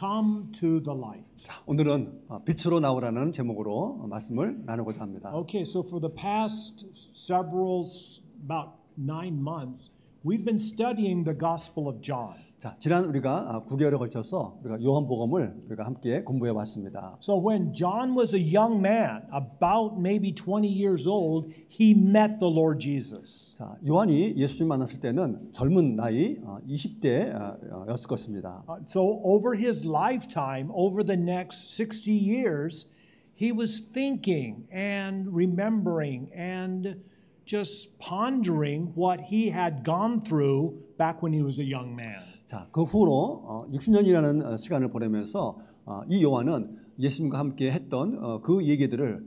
come to the light. 자, 오늘은 빛으로 나오라는 제목으로 말씀을 나누고자 합니다. Okay, so for the past about 9 months, we've been studying the Gospel of John. 자, 지난 우리가 9개월에 걸쳐서 우리가 요한복음을 우리가 함께 공부해 왔습니다. So when John was a young man, about maybe 20 years old, he met the Lord Jesus. 자, 요한이 예수님 만났을 때는 젊은 나이 20대였을 것입니다. So over his lifetime, over the next 60 years, he was thinking and remembering and just pondering what he had gone through back when he was a young man. 자, 그 후로 60년이라는 시간을 보내면서 이 요한은 예수님과 함께 했던 그 얘기들을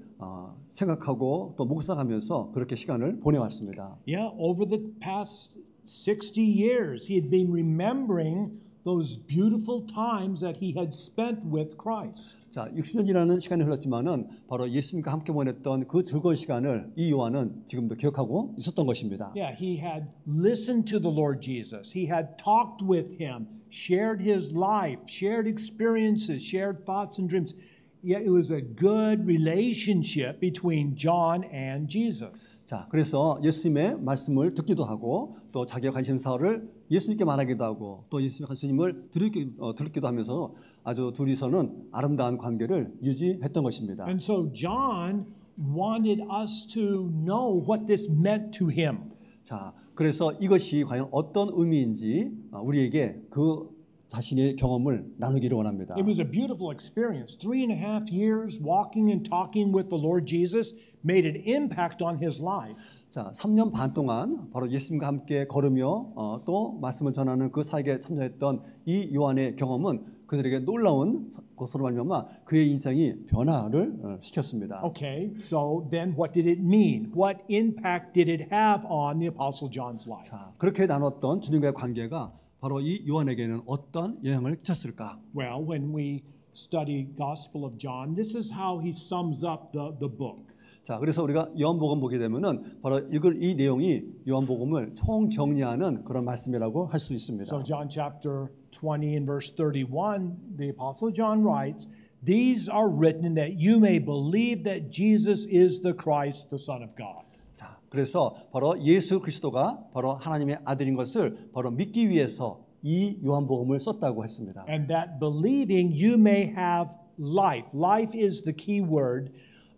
생각하고 또 묵상하면서 그렇게 시간을 보내왔습니다. Yeah, over the past 60 years, he had been remembering those beautiful times that he had spent with Christ. 자, 60년이라는 시간이 흘렀지만은 바로 예수님과 함께 보냈던 그 즐거운 시간을 이 요한은 지금도 기억하고 있었던 것입니다. Yeah, he had listened to the Lord Jesus. He had talked with him, shared his life, shared experiences, shared thoughts and dreams. Yeah, it was a good relationship between John and Jesus. 자, 그래서 예수님의 말씀을 듣기도 하고 또 자기의 관심사를 예수님께 말하기도 하고 또 예수님을 들기도 하면서 아주 둘이서는 아름다운 관계를 유지했던 것입니다. And so John wanted us to know what this meant to him. 자, 그래서 이것이 과연 어떤 의미인지 우리에게 그 자신의 경험을 나누기를 원합니다. It was a beautiful experience. 3.5 years walking and talking with the Lord Jesus made an impact on his life. 자, 3년 반 동안 바로 예수님과 함께 걸으며 또 말씀을 전하는 그 사역에 참여했던 이 요한의 경험은 그들에게 놀라운 것으로 말미암아 그의 인생이 변화를 시켰습니다. Okay, so then what did it mean? What impact did it have on the Apostle John's life? 자, 그렇게 나눴던 주님과의 관계가 바로 이 요한에게는 어떤 영향을 끼쳤을까? Well, when we study Gospel of John, this is how he sums up the book. 자, 그래서 우리가 요한복음 보게 되면은 바로 읽을 이 내용이 요한복음을 총 정리하는 그런 말씀이라고 할 수 있습니다. So John chapter 20 and verse 31, the Apostle John writes, "These are written that you may believe that Jesus is the Christ, the Son of God." 자, 그래서 바로 예수 그리스도가 바로 하나님의 아들인 것을 바로 믿기 위해서 이 요한복음을 썼다고 했습니다. And that believing you may have life. Life is the key word.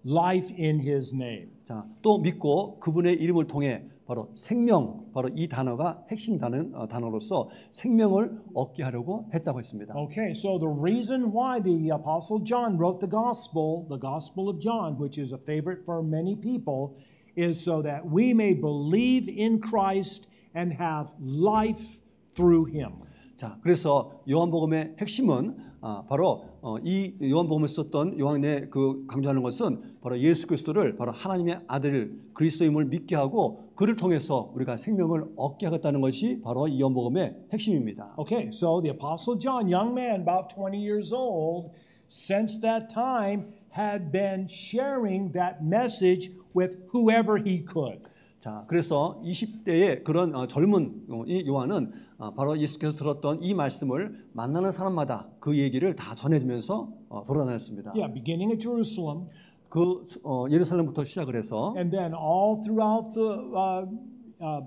Life in his name. 자, 또 믿고 그분의 이름을 통해 바로 생명, 바로 이 단어가 핵심 단어로서 생명을 얻게 하려고 했다고 했습니다. Okay, so the reason why the Apostle John wrote the Gospel of John, which is a favorite for many people, is so that we may believe in Christ and have life through him. 자, 그래서 요한복음의 핵심은 바로 이 요한복음을 썼던 요한의 그 강조하는 것은 바로 예수 그리스도를 바로 하나님의 아들 그리스도임을 믿게 하고 그를 통해서 우리가 생명을 얻게 하겠다는 것이 바로 이 요한복음의 핵심입니다. Okay, so the Apostle John, young man, about 20 years old, since that time had been sharing that message with whoever he could. 자, 그래서 20대의 그런 젊은 이 요한은 바로 예수께서 들었던 이 말씀을 만나는 사람마다 그 얘기를 다 전해주면서 돌아다녔습니다. Yeah, beginning at Jerusalem. 그 예루살렘부터 시작을 해서 And then all throughout the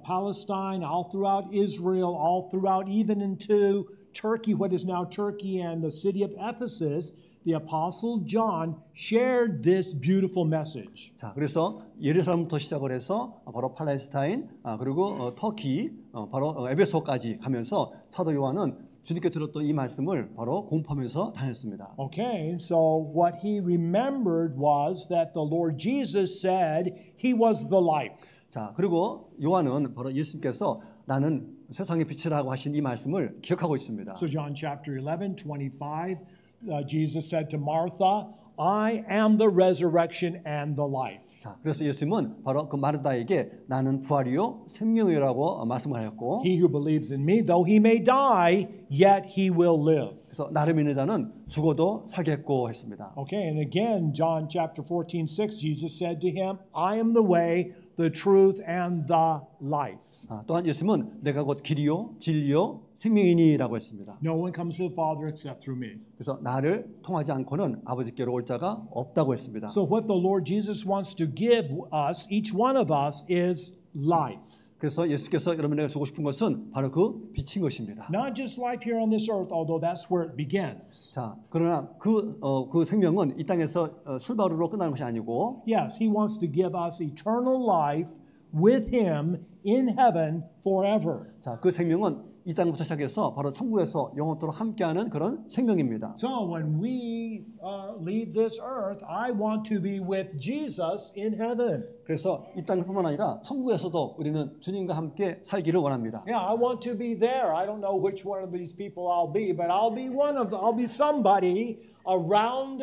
Palestine, all throughout Israel, all throughout even into Turkey, what is now Turkey, and the city of Ephesus, the Apostle John shared this beautiful message. 자, 그래서 예루살렘부터 시작을 해서 바로 팔레스타인 그리고 터키 바로 에베소까지 가면서 사도 요한은 주님께 들었던 이 말씀을 바로 공포하면서 다녔습니다. Okay, so what he remembered was that the Lord Jesus said he was the life. 자, 그리고 요한은 바로 예수님께서 나는 세상의 빛이라고 하신 이 말씀을 기억하고 있습니다. So John chapter 11, 25, Jesus said to Martha, I am the resurrection and the life. 자, 그래서 예수님은 바로 그 마르다에게 나는 부활이요 생명이라고 말씀을 하였고 He who believes in me, though he may die, yet he will live. 그래서 나를 믿는 자는 죽어도 살겠고 했습니다. Okay, and again, John chapter 14, 6, Jesus said to him, I am the way, the truth, and the life. 또한 예수님은 내가 곧 길이요 진리요 생명이니라고 했습니다. No one comes to the Father except through me. 그래서 나를 통하지 않고는 아버지께로 올 자가 없다고 했습니다. So what the Lord Jesus wants to give us, each one of us, is life. 그래서 예수께서 여러분에게 주고 싶은 것은 바로 그 빛인 것입니다. Not just life here on this earth, although that's where it begins. 자, 그러나 그 생명은 이 땅에서 술바루로 끝나는 것이 아니고, Yes, He wants to give us eternal life with Him in heaven forever. 자, 그 생명은 이 땅부터 시작해서 바로 천국에서 영원토록 함께하는 그런 생명입니다. So when we leave this earth, I want to be with Jesus in heaven. 그래서 이 땅뿐만 아니라 천국에서도 우리는 주님과 함께 살기를 원합니다. Yeah, I want to be there. I don't know which one of these people I'll be, but I'll be somebody around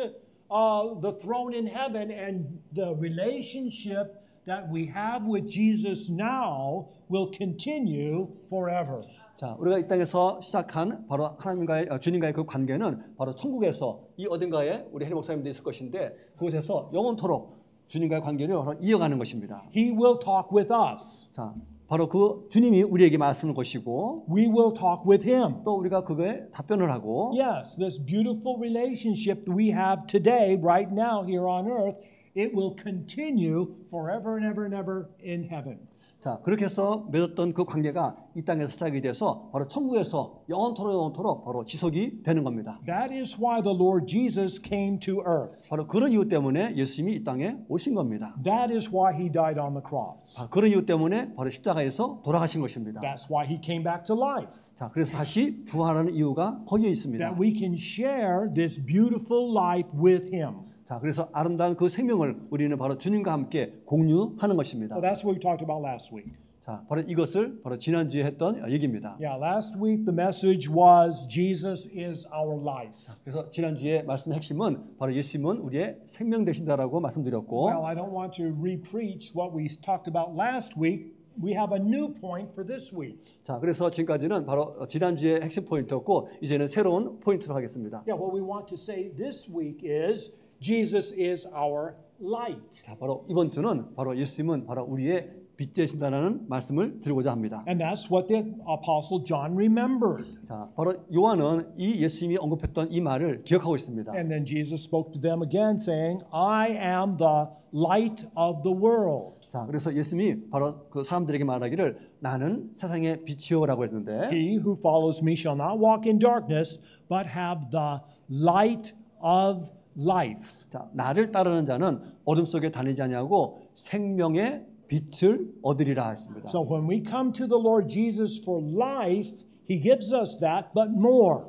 the throne in heaven, and the relationship that we have with Jesus now will continue forever. 자, 우리가 이 땅에서 시작한 바로 하나님과의 주님과의 그 관계는 바로 천국에서 이 어딘가에 우리 해리 목사님도 있을 것인데 그곳에서 영원토록 주님과의 관계를 이어가는 것입니다. He will talk with us. 자, 바로 그 주님이 우리에게 말씀을 거시고 We will talk with Him. 또 우리가 그거에 답변을 하고 Yes, this beautiful relationship that we have today, right now, here on earth, it will continue forever and ever and ever in heaven. 자, 그렇게 해서 맺었던 그 관계가 이 땅에서 시작이 돼서 바로 천국에서 영원토록 바로 지속이 되는 겁니다. That is why the Lord Jesus came to earth. 바로 그런 이유 때문에 예수님이 이 땅에 오신 겁니다. That is why He died on the cross. 그런 이유 때문에 바로 십자가에서 돌아가신 것입니다. That's why He came back to life. 자, 그래서 다시 부활하는 이유가 거기에 있습니다. That we can share this beautiful life with Him. 자, 그래서 아름다운 그 생명을 우리는 바로 주님과 함께 공유하는 것입니다. So that's what we talked about last week. 자, 바로 이것을 바로 지난주에 했던 얘기입니다. Yeah, last week the message was Jesus is our life. 그래서 지난주에 말씀의 핵심은 바로 예수님은 우리의 생명 되신다라고 말씀드렸고, Well, I don't want to re-preach what we talked about last week. We have a new point for this week. 자, 그래서 지금까지는 바로 지난주의 핵심 포인트였고 이제는 새로운 포인트로 하겠습니다. Yeah, what we want to say this week is Jesus is our light. 자, 바로 이번 주는 바로 예수님은 바로 우리의 빛 되신다는 말씀을 드리고자 합니다. And that's what the Apostle John remembered. 자, 바로 요한은 이 예수님이 언급했던 이 말을 기억하고 있습니다. And then Jesus spoke to them again saying, I am the light of the world. 자, 그래서 예수님이 바로 그 사람들에게 말하기를 나는 세상의 빛이요라고 했는데 He who follows me shall not walk in darkness, but have the light of life. 자, 나를 따르는 자는 어둠 속에 다니지 아니하고 생명의 빛을 얻으리라 했습니다. So when we come to the Lord Jesus for life, He gives us that, but more.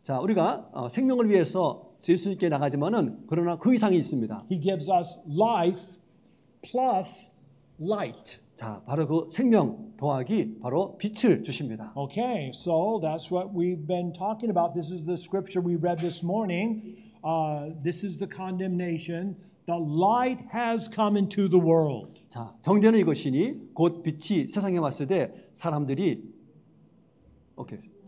자, 우리가 생명을 위해서 예수님께 나가지만은 그러나 그 이상이 있습니다. He gives us life plus light. 자, 바로 그 생명 더하기 바로 빛을 주십니다. Okay, so that's what we've been talking about. This is the scripture we read this morning. This is the condemnation. The light has come into the world. 자, 정죄는 이것이니 곧 빛이 세상에 왔을 때 사람들이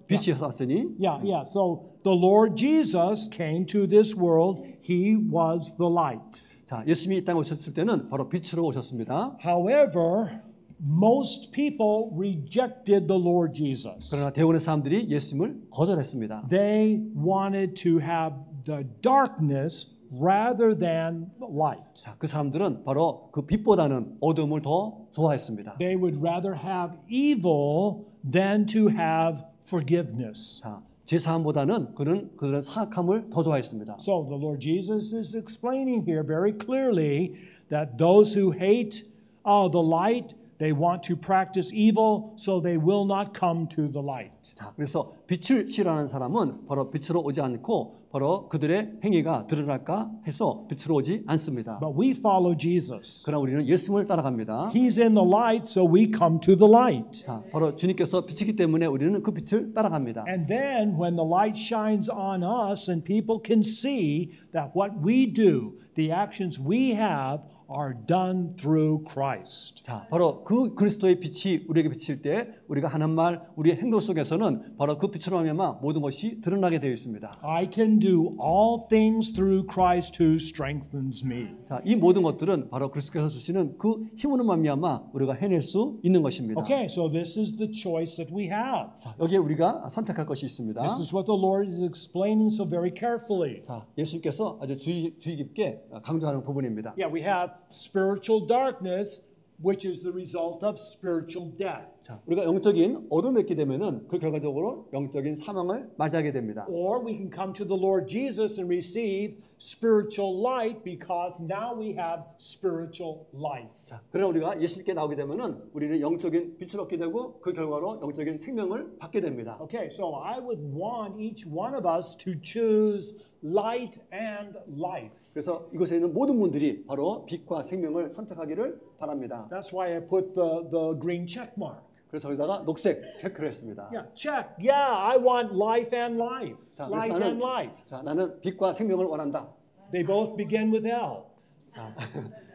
빛이 왔으니 Yeah. So the Lord Jesus came to this world. He was the light. 자, 예수님이 이 땅에 오셨을 때는 바로 빛으로 오셨습니다. However, most people rejected the Lord Jesus. 그러나 대부분의 사람들이 예수님을 거절했습니다. They wanted to have the darkness rather than light. 자, 그 사람들은 바로 그 빛보다는 어둠을 더 좋아했습니다. They would rather have evil than to have forgiveness. 자, 제사함보다는 그들은 사악함을 더 좋아했습니다. So the Lord Jesus is explaining here very clearly that those who hate the light, they want to practice evil, so they will not come to the light. 자, 그래서 빛을 싫어하는 사람은 바로 빛으로 오지 않고 바로 그들의 행위가 드러날까 해서 빛으로 오지 않습니다. But we follow Jesus. 그러나 우리는 예수님을 따라갑니다. He's in the light, so we come to the light. 자, 바로 주님께서 빛이기 때문에 우리는 그 빛을 따라갑니다. And then when the light shines on us and people can see that what we do, the actions we have are done through Christ. 자, 바로 그 그리스도의 빛이 우리에게 비칠 때 우리가 하는 말, 우리의 행동 속에서는 바로 그 빛으로 말미암아 모든 것이 드러나게 되어 있습니다. I can do all things through Christ who strengthens me. 자, 이 모든 것들은 바로 그리스도께서 주시는 그 힘으로 말미암아 우리가 해낼 수 있는 것입니다. Okay, so this is the choice that we have. 자, 여기에 우리가 선택할 것이 있습니다. This is what the Lord is explaining so very carefully. 자, 예수님께서 아주 주의 깊게 강조하는 부분입니다. Yeah, we have spiritual darkness, which is the result of spiritual death. 자, 우리가 영적인 어둠에 있게 되면은 그 결과적으로 영적인 사망을 맞이하게 됩니다. Or we can come to the Lord Jesus and receive spiritual light because now we have spiritual life. 자, 그러나 우리가 예수님께 나오게 되면은 우리는 영적인 빛을 얻게 되고 그 결과로 영적인 생명을 받게 됩니다. Okay, so I would want each one of us to choose light and life. 그래서 이곳에 있는 모든 분들이 바로 빛과 생명을 선택하기를 바랍니다. That's why I put the green check mark. 그래서 여기다가 녹색 체크를 했습니다. Yeah, check. Yeah, I want life and life. 자, Life 그래서 and life. 나는 빛과 생명을 원한다. They both begin with L.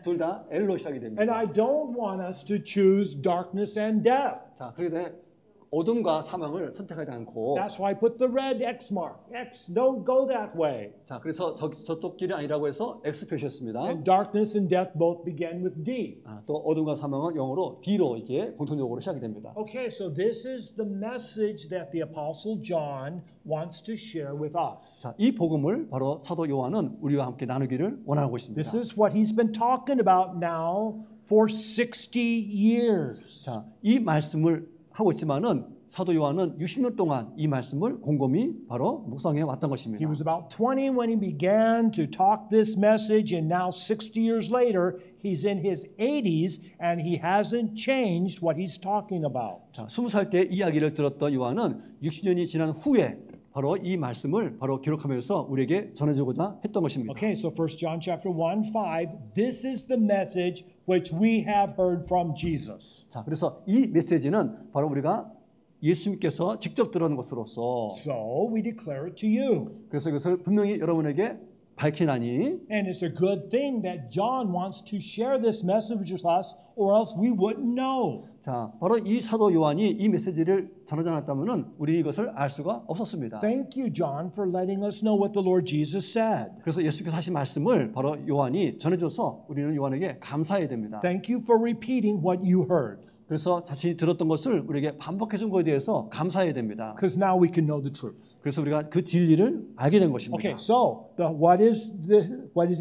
둘 다 L로 시작이 And 됩니다. I don't want us to choose darkness and death. 자, 그런데 어둠과 사망을 선택하지 않고 That's why I put the red X mark. X, don't go that way. 자, 그래서 저쪽 길이 아니라고 해서 X 표시했습니다. And darkness and death both begin with D. 또 어둠과 사망은 영어로 D로 이렇게 공통적으로 시작이 됩니다. Okay, so this is the message that the Apostle John wants to share with us. 자, 이 복음을 바로 사도 요한은 우리와 함께 나누기를 원하고 있습니다. This is what he's been talking about now for 60 years. 자, 이 말씀을 하고 있지만은 사도 요한은 60년 동안 이 말씀을 곰곰이 바로 묵상해 왔던 것입니다. He was about 20 when he began to talk this message, and now 60 years later, he's in his 80s and he hasn't changed what he's talking about. 자, 20살 때 이야기를 들었던 요한은 60년이 지난 후에 바로 이 말씀을 바로 기록하면서 우리에게 전해주고자 했던 것입니다. Okay, so 1 John chapter 1:5, this is the message which we have heard from Jesus. 자, 그래서 이 메시지는 바로 우리가 예수님께서 직접 들은 것으로서 So we declare it to you. 그래서 이것을 분명히 여러분에게 밝히나니 And it's a good thing that John wants to share this message with us, or else we wouldn't know. 자, 바로 이 사도 요한이 이 메시지를 전하지 않았다면은 우리는 이것을 알 수가 없었습니다. Thank you, John, for letting us know what the Lord Jesus said. 그래서 예수께서 하신 말씀을 바로 요한이 전해줘서 우리는 요한에게 감사해야 됩니다. Thank you for repeating what you heard, 그래서 자신이 들었던 것을 우리에게 반복해 준 것에 대해서 감사해야 됩니다. because now we can know the truth. 그래서 우리가 그 진리를 알게 된 것입니다. Okay, so what is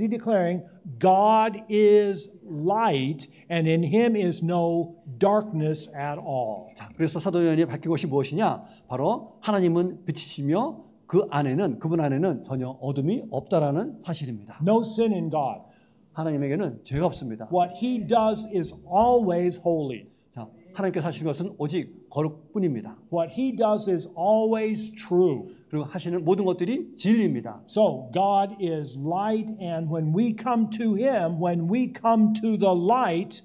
he declaring? God is light, and in him is no darkness at all. 자, 그래서 사도 요한이 밝힌 것이 무엇이냐? 바로 하나님은 빛이시며 그 안에는 그분 안에는 전혀 어둠이 없다라는 사실입니다. No sin in God. 하나님에게는 죄가 없습니다. What he does is always holy. 자, 하나님께서 하시는 것은 오직 거룩뿐입니다. What he does is always true. 그리고 하시는 모든 것들이 진리입니다. So God is light, and when we come to him, when we come to the light,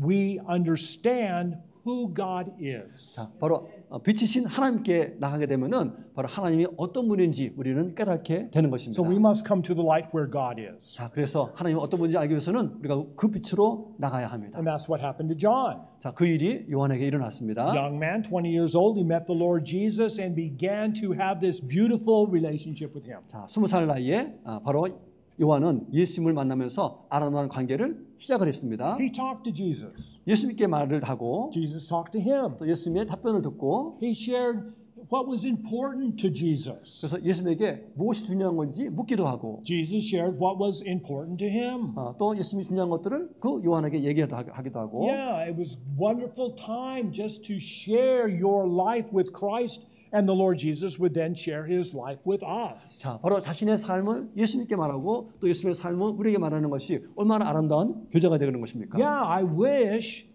we understand who God is. 자, 바로 빛이신 하나님께 나가게 되면은 바로 하나님이 어떤 분인지 우리는 깨닫게 되는 것입니다. So we must come to the light where God is. 자, 그래서 하나님이 어떤 분인지 알기 위해서는 우리가 그 빛으로 나가야 합니다. And that's what happened to John. 자, 그 일이 요한에게 일어났습니다. Young man, 20 years old, he met the Lord Jesus and began to have this beautiful relationship with him. 자, 20살 나이에 바로 요한은 예수님을 만나면서 아름다운 관계를 시작을 했습니다. He talked to Jesus. 예수님께 말을 하고 Jesus talked to him. 또 예수님의 답변을 듣고 He shared what was important to Jesus. 그래서 예수님에게 무엇이 중요한 건지 묻기도 하고 Jesus shared what was important to him. 또 예수님이 중요한 것들을 그 요한에게 얘기하기도 하고 Yeah, it was wonderful time just to share your life with Christ, and the Lord Jesus would then share his life with us. 자, 바로 자신의 삶을 예수님께 말하고 또 예수님의 삶을 우리에게 말하는 것이 얼마나 아름다운 교제가 되는 것입니까? Yeah, I wish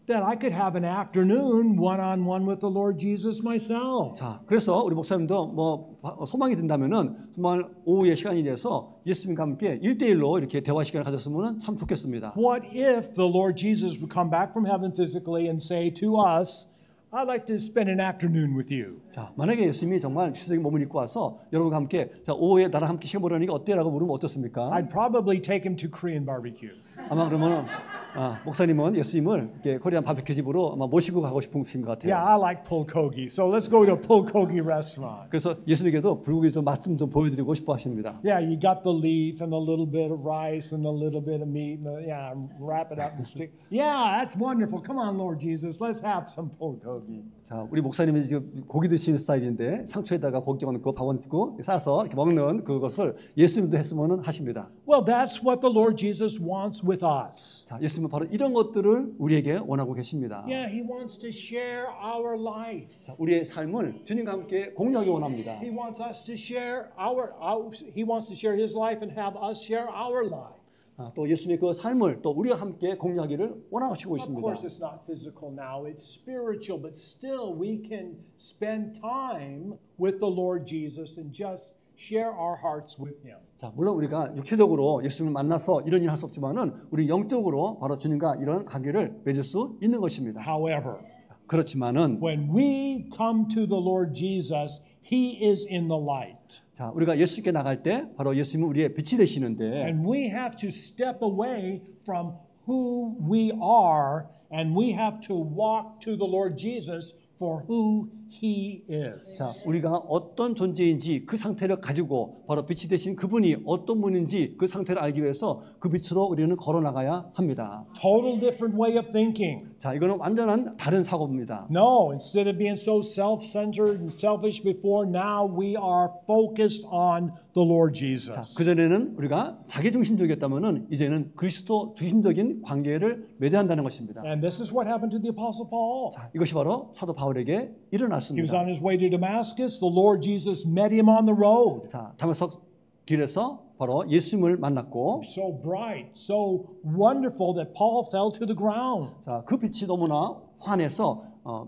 that I could have an afternoon one-on-one with the Lord Jesus myself. 자, 그래서 우리 목사님도 뭐 소망이 된다면은 정말 오후에 시간이 돼서 예수님과 함께 1대1로 이렇게 대화 시간을 가졌으면 참 좋겠습니다. What if the Lord Jesus would come back from heaven physically and say to us, I'd like to spend an afternoon with you. 자, 만약에 예수님이 정말 피스적인 몸을 입고 와서 여러분과 함께 자, 오후에 나랑 함께 시간 보내는 게 어때라고 물으면 어떻습니까? I'd probably take him to Korean barbecue. 아마 그러면 목사님은 예수님을 이렇게 코리안 바베큐 집으로 아마 모시고 가고 싶으신 것 같아요. Yeah, I like bulgogi. So let's go to a bulgogi restaurant. 그래서 예수님께도 불고기 좀 맛 좀 보여드리고 싶어 하십니다. Yeah, you got the leaf and a little bit of rice and a little bit of meat. And yeah, wrap it up and stick. Yeah, that's wonderful. Come on, Lord Jesus. Let's have some bulgogi. 자, 우리 목사님이 지금 고기 드시는 스타일인데 상추에다가 고기 얹고 밥 얹고 싸서 이렇게 먹는 그것을 예수님도 했으면 하십니다. Well, that's what the Lord Jesus wants with us. 자, 예수님은 바로 이런 것들을 우리에게 원하고 계십니다. Yeah, He wants to share our life. 자, 우리의 삶을 주님과 함께 공유하기 원합니다. He wants us to share He wants to share His life and have us share our life. 또 예수님의 그 삶을 또 우리와 함께 공유하기를 원하시고 Of 있습니다. course, it's not physical now, it's spiritual, but still we can spend time with the Lord Jesus and just share our hearts with Him. 자, 물론 우리가 육체적으로 예수님을 만나서 이런 일을 할 수 없지만은 우리 영적으로 바로 주님과 이런 관계를 맺을 수 있는 것입니다. However, 그렇지만은 when we come to the Lord Jesus, He is in the light. 자, 우리가 예수께 나갈 때 바로 예수님은 우리의 빛이 되시는데 And we have to step away from who we are and we have to walk to the Lord Jesus for who He is. 자, 우리가 어떤 존재인지 그 상태를 가지고 바로 빛이 되신 그분이 어떤 분인지 그 상태를 알기 위해서 그 빛으로 우리는 걸어 나가야 합니다. Total different way of thinking. 자, 이거는 완전한 다른 사고입니다. No, instead of being so self-centered and selfish before, now we are focused on the Lord 자, Jesus. 그전에는 우리가 자기중심적이었다면은 이제는 그리스도 중심적인 관계를 맺어야 한다는 것입니다. And this is what happened to the Apostle Paul. 자, 이것이 바로 사도 바울에게 He was 일어났습니다. on his way to Damascus. The Lord Jesus met him on the road. 자, 다메섹 길에서 바로 예수님을 만났고 So bright, so wonderful that Paul fell to the ground. 자, 그 빛이 너무나 환해서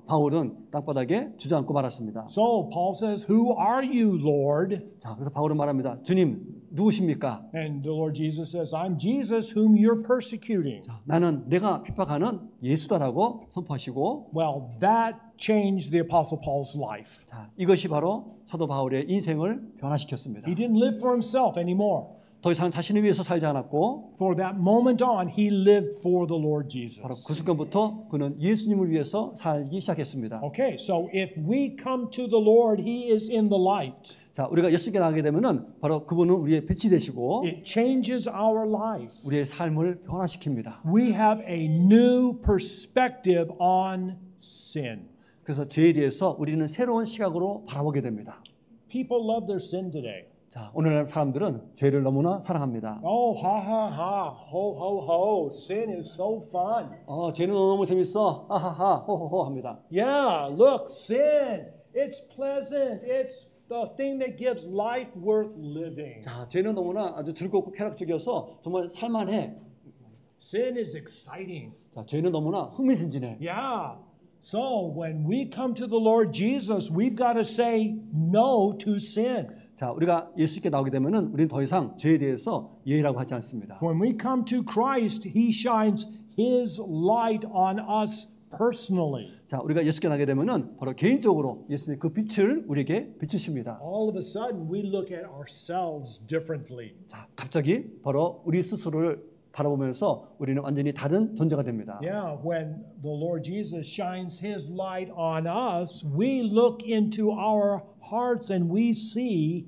바울은 땅바닥에 주저앉고 말았습니다. So Paul says, "Who are you, Lord?" 자, 그래서 바울은 말합니다. 주님, 누구십니까? And the Lord Jesus says, "I'm Jesus whom you're persecuting." 자, 나는 내가 핍박하는 예수다라고 선포하시고 Well, that changed the Apostle Paul's life. 자, 이것이 바로 사도 바울의 인생을 변화시켰습니다. He didn't live for himself anymore. 더 이상 자신을 위해서 살지 않았고 For that moment on, he lived for the Lord 바로 Jesus. 그 순간부터 그는 예수님을 위해서 살기 시작했습니다. Okay, so if we come to the Lord, He is in the light. 자, 우리가 예수께 나가게 되면은 바로 그분은 우리의 빛이 되시고 It changes our life. 우리의 삶을 변화시킵니다. We have a new perspective on sin. 그래서 죄에 대해서 우리는 새로운 시각으로 바라보게 됩니다. People love their sin today. 자, 오늘날 사람들은 죄를 너무나 사랑합니다. Oh, ha ha ha, ho ho ho, sin is so fun. 죄는 너무 재밌어. 하하하, 호호호 합니다. Yeah, look, sin, it's pleasant. It's the thing that gives life worth living. 자, 죄는 너무나 아주 즐겁고 쾌락적이어서 정말 살만해. Sin is exciting. 자, 죄는 너무나 흥미진진해. Yeah. So when we come to the Lord Jesus, we've got to say no to sin. 자, 우리가 예수께 나오게 되면은 우리는 더 이상 죄에 대해서 예의라고 하지 않습니다. When we come to Christ, He shines His light on us personally. 자, 우리가 예수께 나게 되면은 바로 개인적으로 예수님의 그 빛을 우리에게 비추십니다. All of a sudden, we look at ourselves differently. 자, 갑자기 바로 우리 스스로를 바라보면서 우리는 완전히 다른 존재가 됩니다. Yeah, when the Lord Jesus shines His light on us, we look into our hearts and we see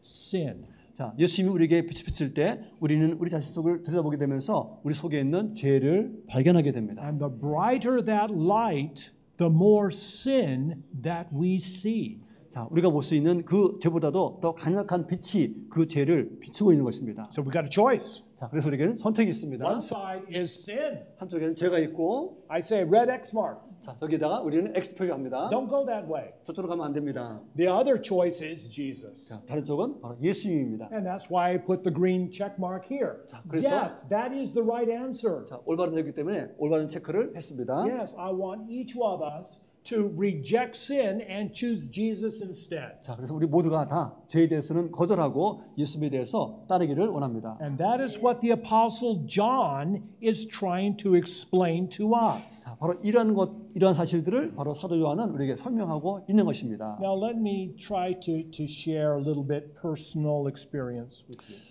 sin. 자, 예수님이 우리에게 빛을 비칠 때 우리는 우리 자신 속을 들여다보게 되면서 우리 속에 있는 죄를 발견하게 됩니다. And the brighter that light, the more sin that we see. 자, 우리가 볼 수 있는 그 죄보다도 더 강력한 빛이 그 죄를 비추고 있는 것입니다. So we got a choice. 자, 그래서 우리에게는 선택이 있습니다. One side is sin. 한쪽에는 죄가 있고, I say red X mark. 자, 저기다가 우리는 X 표기합니다. Don't go that way. 저쪽으로 가면 안 됩니다. The other choice is Jesus. 자, 다른 쪽은 바로 예수님입니다. And that's why I put the green check mark here. 자, 그래서- Yes, that is the right answer. 자, 올바른 되기 때문에 올바른 체크를 했습니다. Yes, I want each of us to reject sin and choose Jesus instead. 자, 그래서 우리 모두가 다 죄에 대해서는 거절하고 예수님에 대해서 따르기를 원합니다. And that is what the Apostle John is trying to explain to us. 자, 바로 이러한 사실들을 바로 사도 요한은 우리에게 설명하고 있는 것입니다. Now let me try to share a little bit personal experience with you.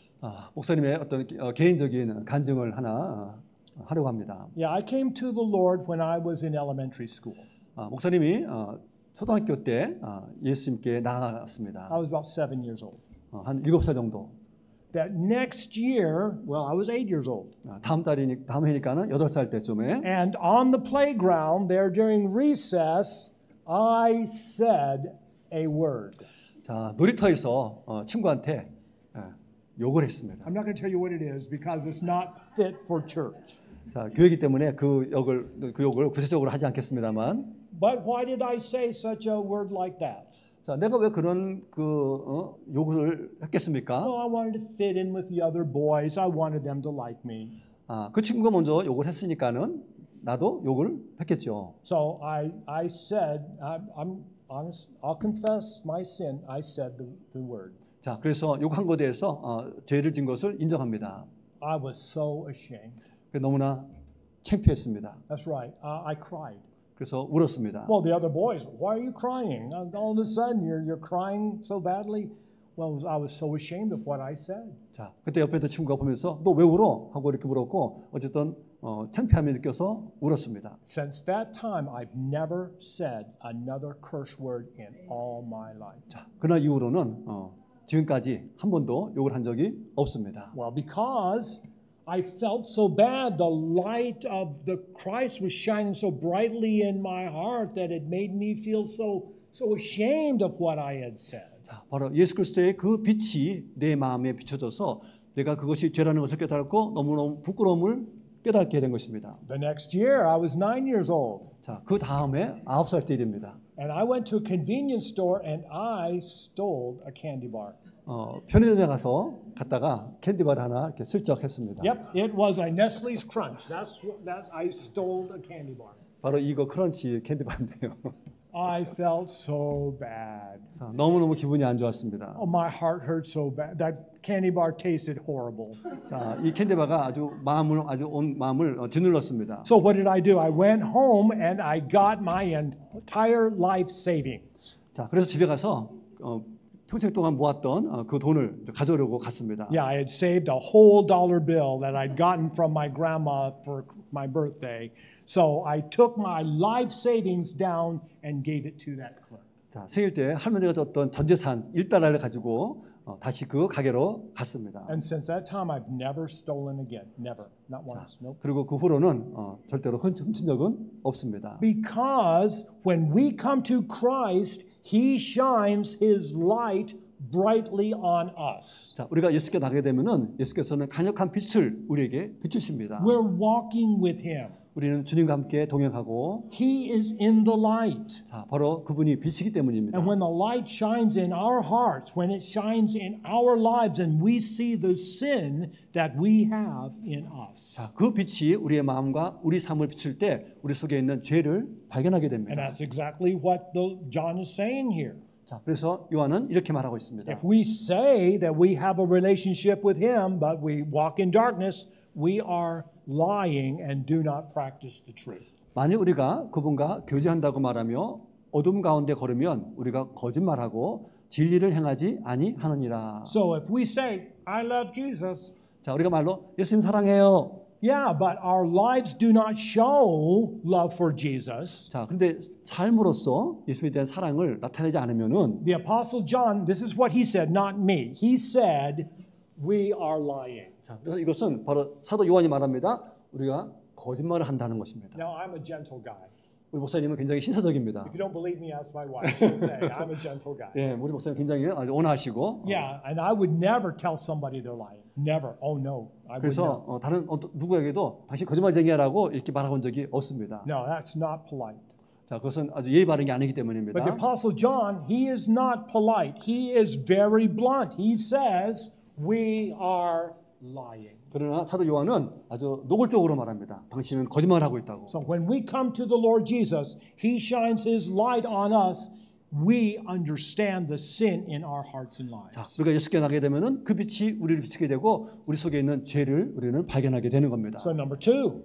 목사님의 어떤 개인적인 간증을 하나 하려고 합니다. Yeah, I came to the Lord when I was in elementary school. 목사님이 초등학교 때 예수님께 나아갔습니다. I was about 7 years old. 한 7살 정도. That next year, well, I was 8 years old. 다음 해니까는 8살 때쯤에 And on the playground there during recess, I said a word. 자, 놀이터에서 친구한테 욕을 했습니다. I'm not going to tell you what it is because it's not fit for church. 자, 교회이기 때문에 그 욕을 구체적으로 하지 않겠습니다만. But why did I say such a word like that? 자, 내가 왜 그런 욕을 했겠습니까? Well, I wanted to fit in with the other boys. I wanted them to like me. 그 친구가 먼저 욕을 했으니까는 나도 욕을 했겠죠. So I said, I'm honest. I'll confess my sin. I said the word. 자, 그래서 욕한 것에 대해서 죄를 진 것을 인정합니다. I was so ashamed. 너무나 창피했습니다. That's right. I cried. 그래서 울었습니다. Well, the other boys, why are you crying? All of a sudden, you're crying so badly. Well, I was so ashamed of what I said. 자, 그때 옆에 있던 친구가 보면서 너 왜 울어? 하고 이렇게 물었고 어쨌든 창피함이 느껴서 울었습니다. Since that time, I've never said another curse word in all my life. 자, 그날 이후로는 지금까지 한 번도 욕을 한 적이 없습니다. Well, because I felt so bad. The light of the Christ was shining so brightly in my heart that it made me feel so ashamed of what I had said. 자, 바로 예수 그리스도의 그 빛이 내 마음에 비춰져서 내가 그것이 죄라는 것을 깨달았고 너무너무 부끄러움을 깨닫게 된 것입니다. The next year, I was 9 years old. 자, 그 다음에 9살 때 됩니다. And I went to a convenience store and I stole a candy bar. 편의점에 갔다가 캔디바를 하나 이렇게 슬쩍 했습니다. Yep, it was a Nestle's Crunch. That I stole a candy bar. 바로 이거 크런치 캔디바인데요. I felt so bad. 너무너무 기분이 안 좋았습니다. Oh, my heart hurt so bad. That candy bar tasted horrible. 자, 이 캔디바가 아주 온 마음을 짓눌렀습니다. So what did I do? I went home and I got my entire life savings. 자, 그래서 집에 가서 평생 동안 모았던 그 돈을 가져오려고 갔습니다. Yeah, I had saved a whole dollar bill that I'd gotten from my grandma for my birthday. So I took my life savings down and gave it to that clerk. 자, 생일 때 할머니가 줬던 전 재산 1달러를 가지고 다시 그 가게로 갔습니다. And since that time, I've never stolen again. Never. Not once. Nope. 그리고 그 후로는 절대로 훔친 적은 없습니다. Because when we come to Christ, He shines His light brightly on us. 자, 우리가 예수께 나게 되면은 예수께서는 강력한 빛을 우리에게 비추십니다. We're walking with Him. 우리는 주님과 함께 동행하고 He is in the light. 자, 바로 그분이 빛이기 때문입니다. And when the light shines in our hearts, when it shines in our lives and we see the sin that we have in us. 자, 그 빛이 우리의 마음과 우리 삶을 비출 때 우리 속에 있는 죄를 발견하게 And 됩니다. that's exactly what John is saying here. 자, 그래서 요한은 이렇게 말하고 있습니다. If we say that we have a relationship with Him, but we walk in darkness, we are lying and do not practice the truth. 만약 우리가 그분과 교제한다고 말하며 어둠 가운데 걸으면 우리가 거짓말하고 진리를 행하지 아니하느니라. So if we say, I love Jesus, 자, 우리가 말로 예수님 사랑해요. yeah, but our lives do not show love for Jesus. 자, 근데 삶으로서 예수님에 대한 사랑을 나타내지 않으면은 The Apostle John, this is what he said, not me. He said, we are lying. 자, 그래서 이것은 바로 사도 요한이 말합니다. 우리가 거짓말을 한다는 것입니다. Now, I'm a gentle guy. 우리 목사님은 굉장히 신사적입니다. If you don't believe me, ask my wife. She'll say, I'm a gentle guy. 예, 우리 목사님 굉장히 아주 온화하시고. Yeah, and I would never tell somebody they're lying. Never. Oh, no. I would 그래서 never. 다른 누구에게도 당신 거짓말쟁이라고 이렇게 말해본 적이 없습니다. No, that's not polite. 자, 그것은 아주 예의 바른 게 아니기 때문입니다. But the Apostle John, he is not polite. He is very blunt. He says, we are lying. 그러나 사도 요한은 아주 노골적으로 말합니다. 당신은 거짓말하고 있다고. So when we come to the Lord Jesus, He shines His light on us. We understand the sin in our hearts and 자, lives. 우리가 예수께 나게 되면은 그 빛이 우리를 비추게 되고 우리 속에 있는 죄를 우리는 발견하게 되는 겁니다. So number two,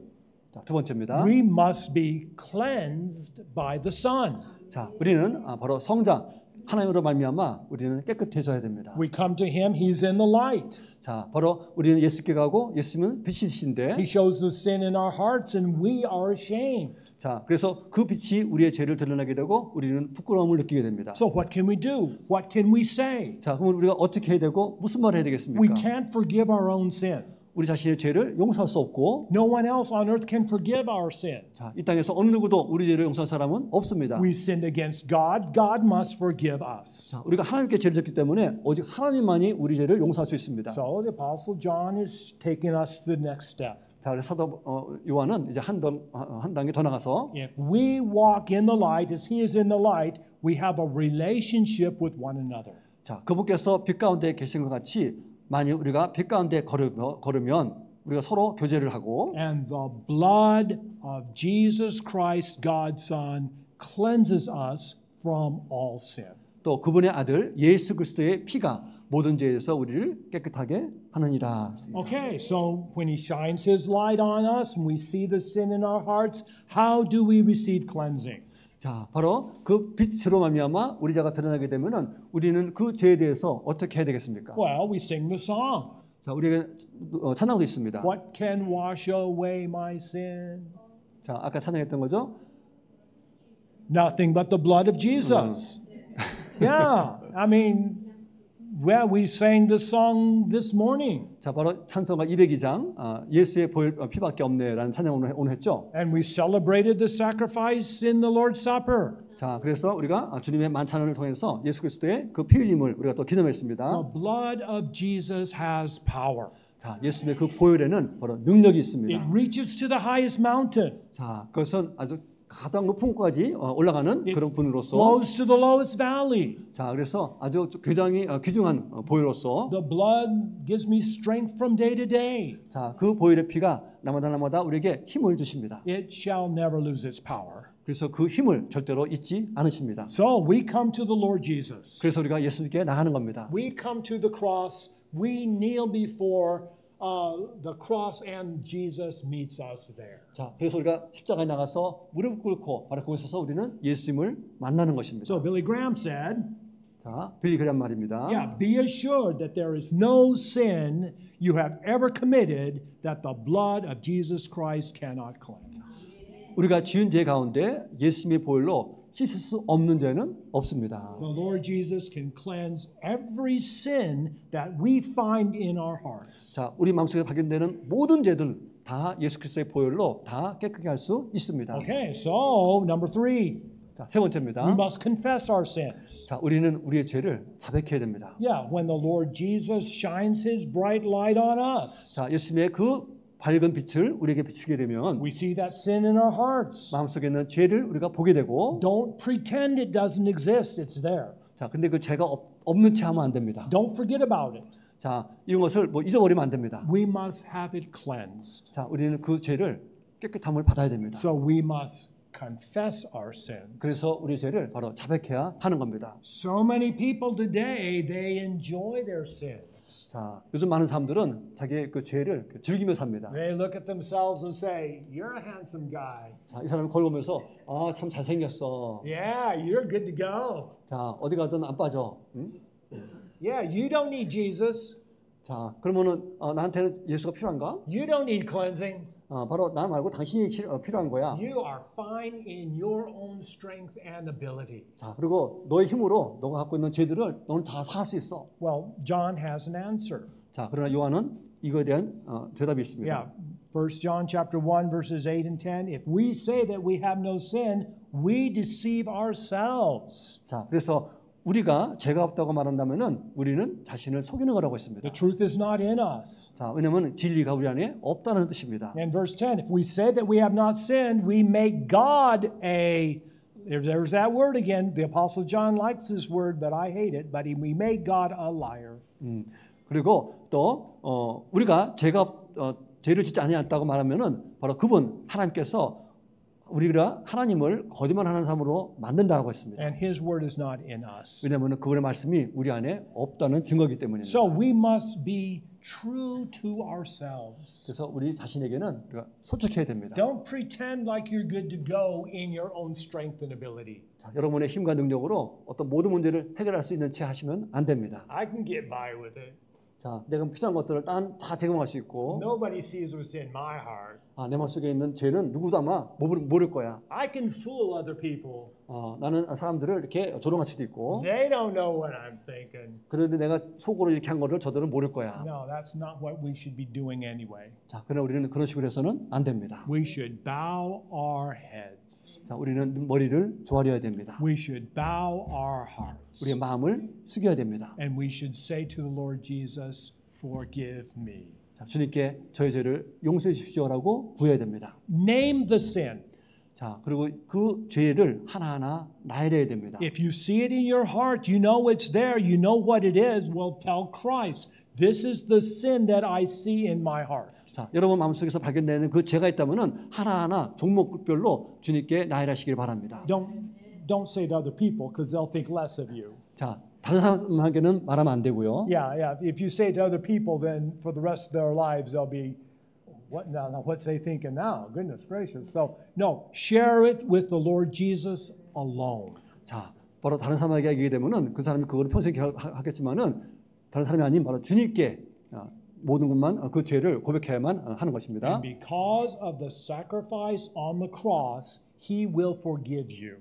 자, 두 번째입니다. we must be cleansed by the Son. 자, 우리는 바로 성자 하나님으로 말미암아 우리는 깨끗해져야 됩니다. We come to him, he's in the light. 자, 바로 우리는 예수께 가고 예수님은 빛이신데 He shows the sin in our hearts and we are ashamed. 자, 그래서 그 빛이 우리의 죄를 드러나게 되고 우리는 부끄러움을 느끼게 됩니다. So what can we do? What can we say? 자, 그러면 우리가 어떻게 해야 되고 무슨 말을 해야 되겠습니까? We can't forgive our own sin. 우리 자신의 죄를 용서할 수 없고 No one else on earth can forgive our sin. 자, 이 땅에서 어느 누구도 우리 죄를 용서할 사람은 없습니다. We sinned against God. God must forgive us. 자, 우리가 하나님께 죄를 졌기 때문에 오직 하나님만이 우리 죄를 용서할 수 있습니다. So the Apostle John is taking us to the next step. 자, 그래서 사도 요한은 이제 한 단계 더 나가서 If we walk in the light as he is in the light, we have a relationship with one another. 자, 그분께서 빛 가운데 계신 것 같이 만일 우리가 빛 가운데 걸으면 우리가 서로 교제를 하고 And the blood of Jesus Christ, God's Son, cleanses us from all sin. 또 그분의 아들 예수 그리스도의 피가 모든 죄에서 우리를 깨끗하게 하느니라. Okay, so when he shines his light on us and we see the sin in our hearts, how do we receive cleansing? 자, 바로 그 빛으로 말미암아 우리 죄가 드러나게 되면은 우리는 그 죄에 대해서 어떻게 해야 되겠습니까? Well, we sing the song. 자, 우리에게 찬양도 있습니다. What can wash away my sin? 자, 아까 찬양했던 거죠? Nothing but the blood of Jesus. Yeah, I mean, well, we sang the song this morning. 자, 바로 찬송가 202장 예수의 보혈 피밖에 없네라는 찬양을 오늘 했죠. And we celebrated the sacrifice in the Lord's Supper. 자, 그래서 우리가 주님의 만찬을 통해서 예수 그리스도의 그 피 흘림을 우리가 또 기념했습니다. The blood of Jesus has power. 자, 예수님의 그 보혈에는 바로 능력이 It 있습니다. reaches to the highest mountain, 자, 그것은 아주 가장 높은 곳까지 올라가는 그런 분으로서 flows to the lowest valley. 자, 그래서 아주 굉장히 귀중한 보혈로서 The blood gives me strength from day to day. 자, 그 보혈의 피가 날마다 우리에게 힘을 주십니다. It shall never lose its power. 그래서 그 힘을 절대로 잊지 않으십니다. So we come to the Lord Jesus. 그래서 우리가 예수님께 나가는 겁니다. We come to the cross. We kneel before the cross and Jesus meets us there. 자, 그래서 우리가 십자가에 나가서 무릎 꿇고 바로 그곳에서 우리는 예수님을 만나는 것입니다. So Billy Graham said, 자, 빌리 그레이엄 말입니다. yeah, be assured that there is no sin you have ever committed that the blood of Jesus Christ cannot cleanse. 우리가 지은 죄 가운데 예수님의 보혈로 씻을 수 없는 죄는 없습니다. The Lord Jesus can cleanse every sin that we find in our hearts. 자, 우리 마음속에 발견되는 모든 죄들 다 예수 그리스도의 보혈로 다 깨끗게 할 수 있습니다. Okay, so number 3, 자, 세 번째입니다. we must confess our sins. 자, 우리는 우리의 죄를 자백해야 됩니다. Yeah, when the Lord Jesus shines his bright light on us, 자, 예수님의 그 밝은 빛을 우리에게 비추게 되면 we see that sin in our hearts. 마음속에 있는 죄를 우리가 보게 되고 Don't pretend it doesn't exist. It's there. 자, 근데 그 죄가 없는 채 하면 안 됩니다. Don't forget about it. 자, 이런 것을 뭐 잊어버리면 안 됩니다. We must have it cleansed. 자, 우리는 그 죄를 깨끗함을 받아야 됩니다. So we must confess our sin. 그래서 우리 죄를 바로 자백해야 하는 겁니다. So many people today, they enjoy their sin. 자, 요즘 많은 사람들은 자기의 그 죄를 즐기며 삽니다. They look at themselves and say, "You're a handsome guy. 자, 이 사람 거울 보면서 아, 참 잘생겼어. Yeah, you're good to go. 자, 어디 가든 안 빠져. 응? Yeah, you don't need Jesus. 자, 그러면은 나한테는 예수가 필요한가? You don't need cleansing. 바로 나 말고 당신이 필요한 거야. You are fine in your own strength and ability." 자, 그리고 너의 힘으로 너가 갖고 있는 죄들을 너는 다 사할 수 있어. Well, John has an answer. 자, 그러나 요한은 이거에 대한 대답이 있습니다. Yeah. 1 John chapter 1 verses 8 and 10. If we say that we have no sin, we deceive ourselves. 자, 그래서 우리가 죄가 없다고 말한다면은 우리는 자신을 속이는 거라고 했습니다. The truth is not in us. 자, 왜냐하면 진리가 우리 안에 없다는 뜻입니다. And verse 10, if we say that we have not sinned, we make God a, there's that word again. The Apostle John likes this word, but I hate it. But we make God a liar. 그리고 또 우리가 죄를 짓지 아니했다고 말하면은 바로 그분 하나님께서 우리가 하나님을 거짓말하는 사람으로 만든다고 했습니다. And his word is not in us. 왜냐하면 그분의 말씀이 우리 안에 없다는 증거이기 때문입니다. So we must be true to ourselves. 그래서 우리 자신에게는 우리가 솔직해야 됩니다. Don't pretend like you're good to go in your own strength and ability. 자, 여러분의 힘과 능력으로 어떤 모든 문제를 해결할 수 있는 채 하시면 안 됩니다. I can get by with it. 자, 내가 필요한 것들을 다 제공할 수 있고, Nobody sees what's in my heart. 내 마음속에 있는 죄는 누구도 아마 모를 거야. I can fool other people. 나는 사람들을 이렇게 조롱할 수도 있고, They don't know what I'm thinking. 그런데 내가 속으로 이렇게 한 거를 저들은 모를 거야. No, that's not what we should be doing anyway. 자, 그러나 우리는 그런 식으로 해서는 안 됩니다. We should bow our heads. 자, 우리는 머리를 조아려야 됩니다. We should bow our hearts. 우리의 마음을 숙여야 됩니다. And we should say to the Lord Jesus, forgive me. 자, 주님께 저의 죄를 용서해 주십시오라고 구해야 됩니다. Name the sin. 자, 그리고 그 죄를 하나하나 나열해야 됩니다. If you see it in your heart, you know it's there, you know what it is, well, tell Christ, this is the sin that I see in my heart. 자, 여러분 마음속에서 발견되는 그 죄가 있다면은 하나하나 종목별로 주님께 나열하시길 바랍니다. Don't say to other people because they'll think less of you. 자, 다른 사람에게는 말하면 안 되고요. Yeah. If you say to other people, then for the rest of their lives they'll be, what now? What's they thinking now? Goodness gracious. So no, share it with the Lord Jesus alone. 자, 바로 다른 사람에게 얘기하게 되면은 그 사람이 그걸 평생 하겠지만은 다른 사람이 아닌 바로 주님께 모든 것만 그 죄를 고백해야만 하는 것입니다. And because of the sacrifice on the cross, He will forgive you.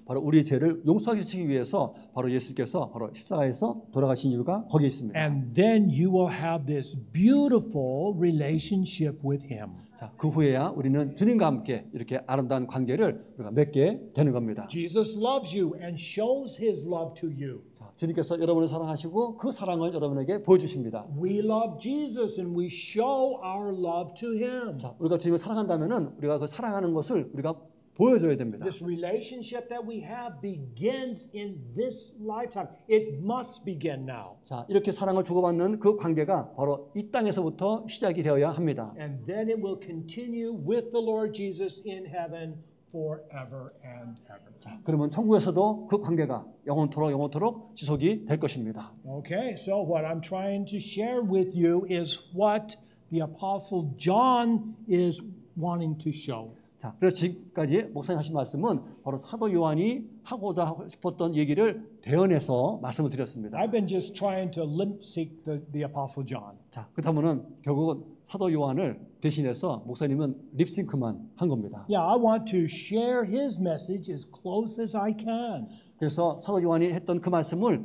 바로 우리의 죄를 용서하시기 위해서 바로 예수께서 바로 십자가에서 돌아가신 이유가 거기에 있습니다. And then you will have this beautiful relationship with Him. 자, 그 후에야 우리는 주님과 함께 이렇게 아름다운 관계를 우리가 맺게 되는 겁니다. Jesus loves you and shows His love to you. 자, 주님께서 여러분을 사랑하시고 그 사랑을 여러분에게 보여주십니다. We love Jesus and we show our love to Him. 자, 우리가 주님을 사랑한다면은 우리가 그 사랑하는 것을 우리가 보여줘야 됩니다. This relationship that we have begins in this lifetime. It must begin now. 자, 이렇게 사랑을 주고받는 그 관계가 바로 이 땅에서부터 시작이 되어야 합니다. And then it will continue with the Lord Jesus in heaven forever and ever. 자, 그러면 천국에서도 그 관계가 영원토록 지속이 될 것입니다. Okay, so what I'm trying to share with you is what the Apostle John is wanting to show. 자, 그래서 지금까지 목사님 하신 말씀은 바로 사도 요한이 하고자 싶었던 얘기를 대언해서 말씀을 드렸습니다. I've been just trying to limp sync the Apostle John. 자, 그렇다면은 결국은 사도 요한을 대신해서 목사님은 립싱크만 한 겁니다. Yeah, I want to share his message as close as I can. 그래서 사도 요한이 했던 그 말씀을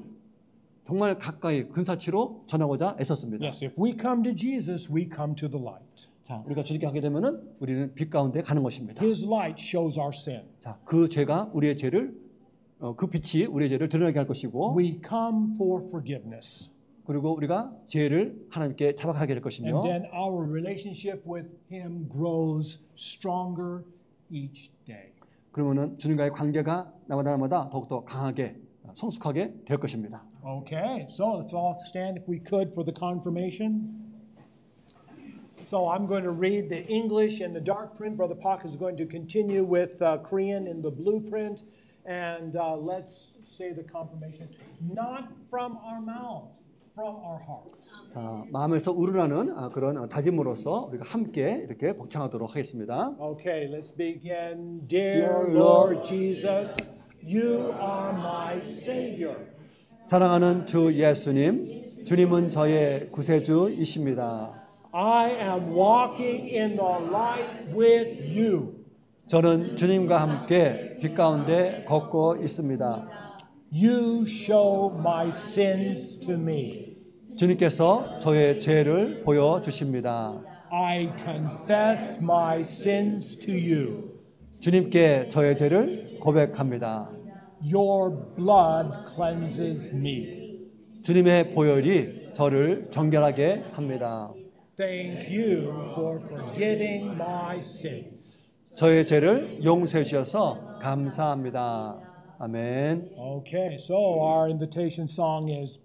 정말 가까이 근사치로 전하고자 애썼습니다. Yes, if we come to Jesus, we come to the light. 자, 우리가 주님께 하게 되면은 우리는 빛 가운데 가는 것입니다. His light shows our sin. 자, 그 죄가 우리의 죄를 그 빛이 우리의 죄를 드러나게 할 것이고, We come for forgiveness. 그리고 우리가 죄를 하나님께 자박하게 될 것이며, And then our relationship with Him grows stronger each day. 그러면은 주님과의 관계가 날마다 더욱더 강하게 성숙하게 될 것입니다. Okay, so let's all stand if we could for the confirmation. So I'm going to read the English in the dark print. Brother Pak is going to continue with Korean in the blue print. And let's say the confirmation. Not from our mouths, from our hearts. 자, 마음에서 우러나는 그런 다짐으로서 우리가 함께 이렇게 복창하도록 하겠습니다. Okay, let's begin. Dear Lord Jesus, you are my Savior. 사랑하는 주 예수님, 주님은 저의 구세주이십니다. I am walking in the light with you. 저는 주님과 함께 빛 가운데 걷고 있습니다. You show my sins to me. 주님께서 저의 죄를 보여주십니다. I confess my sins to you. 주님께 저의 죄를 고백합니다. Your blood cleanses me. 주님의 보혈이 저를 정결하게 합니다. Thank you for forgetting my sins. 저의 죄를 용서해 주셔서 감사합니다. 아멘. Okay, so our invitation song is